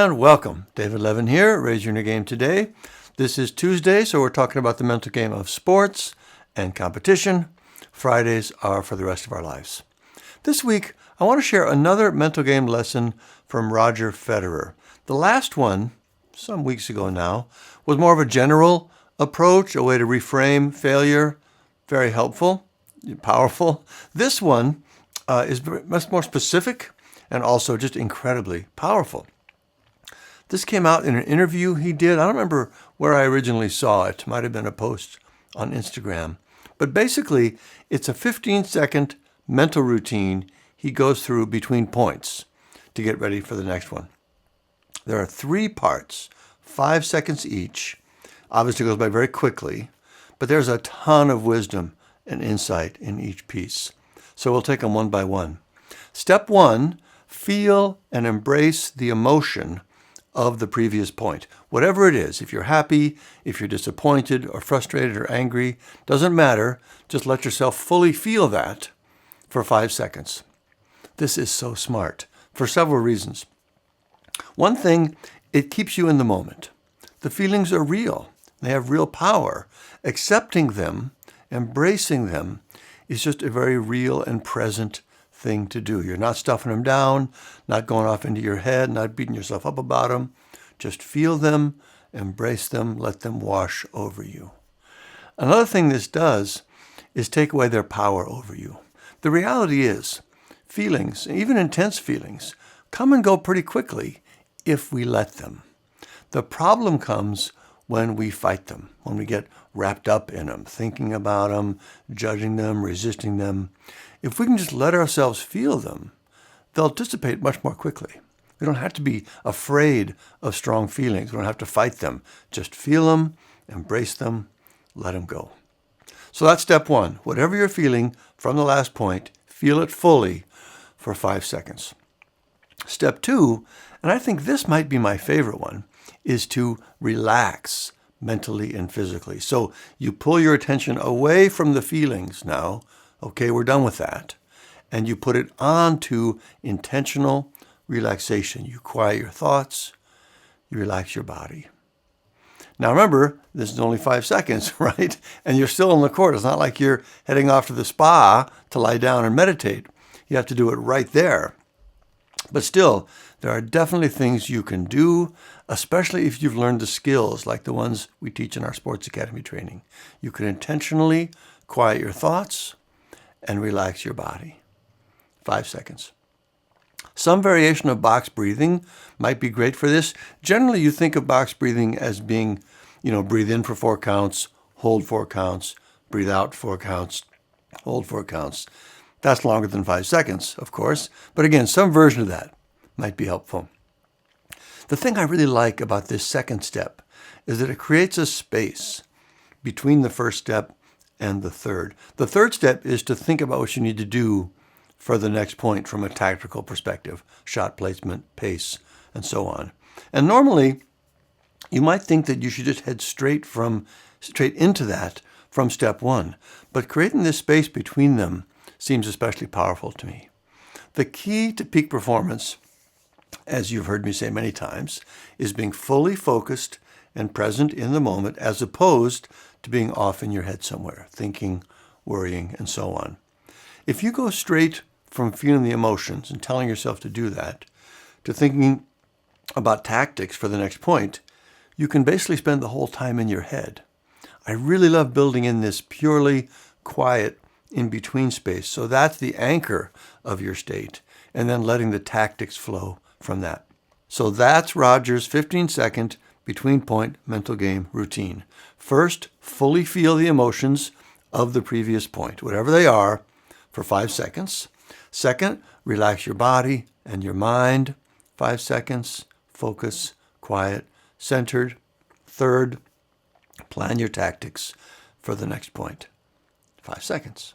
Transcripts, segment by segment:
and welcome. David Levin here, Raise Your Inner Game today. This is Tuesday, so we're talking about the mental game of sports and competition. Fridays are for the rest of our lives. This week, I want to share another mental game lesson from Roger Federer. The last one, some weeks ago now, was more of a general approach, a way to reframe failure. Very helpful, powerful. This one is much more specific and also just incredibly powerful. This came out in an interview he did. I don't remember where I originally saw it. It might have been a post on Instagram. But basically, it's a 15-second mental routine he goes through between points to get ready for the next one. There are 3 parts, 5 seconds each. Obviously, it goes by very quickly, but there's a ton of wisdom and insight in each piece. So we'll take them one by one. Step 1, feel and embrace the emotion of the previous point. Whatever it is, if you're happy, if you're disappointed or frustrated or angry, doesn't matter. Just let yourself fully feel that for 5 seconds. This is so smart for several reasons. One thing, it keeps you in the moment. The feelings are real. They have real power. Accepting them, embracing them, is just a very real and present thing to do. You're not stuffing them down, not going off into your head, not beating yourself up about them. Just feel them, embrace them, let them wash over you. Another thing this does is take away their power over you. The reality is, feelings, even intense feelings, come and go pretty quickly if we let them. The problem comes when we fight them, when we get wrapped up in them, thinking about them, judging them, resisting them. If we can just let ourselves feel them, they'll dissipate much more quickly. We don't have to be afraid of strong feelings. We don't have to fight them. Just feel them, embrace them, let them go. So that's step 1. Whatever you're feeling from the last point, feel it fully for 5 seconds. Step 2, and I think this might be my favorite one, is to relax mentally and physically. So you pull your attention away from the feelings now. Okay, we're done with that. And you put it on to intentional relaxation. You quiet your thoughts. You relax your body. Now remember, this is only 5 seconds, right? And you're still in the court. It's not like you're heading off to the spa to lie down and meditate. You have to do it right there. But still, there are definitely things you can do, especially if you've learned the skills like the ones we teach in our Sports Academy training. You can intentionally quiet your thoughts and relax your body. 5 seconds. Some variation of box breathing might be great for this. Generally, you think of box breathing as being, breathe in for 4 counts, hold 4 counts, breathe out 4 counts, hold 4 counts. That's longer than 5 seconds, of course. But again, some version of that might be helpful. The thing I really like about this second step is that it creates a space between the first step and the third. The third step is to think about what you need to do for the next point from a tactical perspective, shot placement, pace, and so on. And normally, you might think that you should just head straight into that from step 1. But creating this space between them seems especially powerful to me. The key to peak performance, as you've heard me say many times, is being fully focused and present in the moment as opposed to being off in your head somewhere, thinking, worrying, and so on. If you go straight from feeling the emotions and telling yourself to do that to thinking about tactics for the next point, you can basically spend the whole time in your head. I really love building in this purely quiet in-between space. So that's the anchor of your state, and then letting the tactics flow from that. So that's Roger's 15-second between-point mental game routine. First, fully feel the emotions of the previous point, whatever they are, for 5 seconds. Second, relax your body and your mind. 5 seconds, focus, quiet, centered. Third, plan your tactics for the next point. 5 seconds.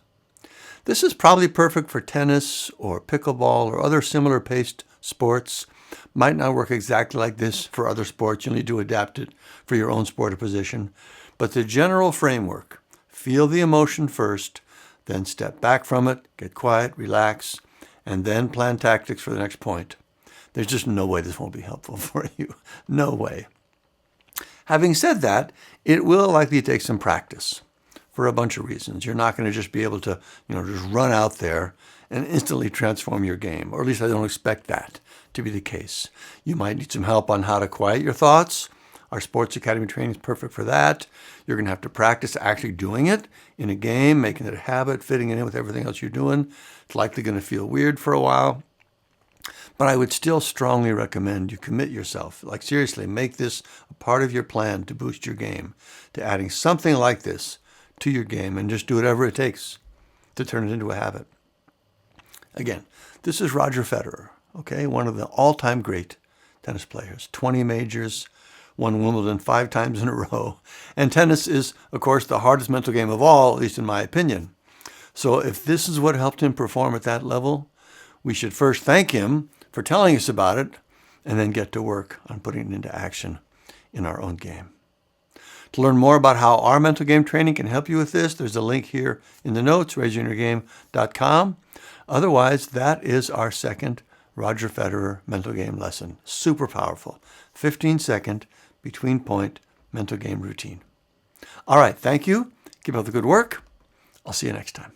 This is probably perfect for tennis or pickleball or other similar paced sports. Might not work exactly like this for other sports. You'll need to adapt it for your own sport or position. But the general framework, feel the emotion first, then step back from it, get quiet, relax, and then plan tactics for the next point. There's just no way this won't be helpful for you. No way. Having said that, it will likely take some practice for a bunch of reasons. You're not going to just be able to, just run out there and instantly transform your game, or at least I don't expect that to be the case. You might need some help on how to quiet your thoughts. Our sports academy training is perfect for that. You're going to have to practice actually doing it in a game, making it a habit, fitting it in with everything else you're doing. It's likely going to feel weird for a while. But I would still strongly recommend you commit yourself. Like seriously, make this a part of your plan to boost your game, to adding something like this to your game, and just do whatever it takes to turn it into a habit. Again, this is Roger Federer, okay? One of the all-time great tennis players. 20 majors, won Wimbledon 5 times in a row. And tennis is, of course, the hardest mental game of all, at least in my opinion. So if this is what helped him perform at that level, we should first thank him for telling us about it, and then get to work on putting it into action in our own game. To learn more about how our mental game training can help you with this, there's a link here in the notes, raisinyourgame.com. Otherwise, that is our second Roger Federer mental game lesson. Super powerful. 15-second between-point mental game routine. All right, thank you. Keep up the good work. I'll see you next time.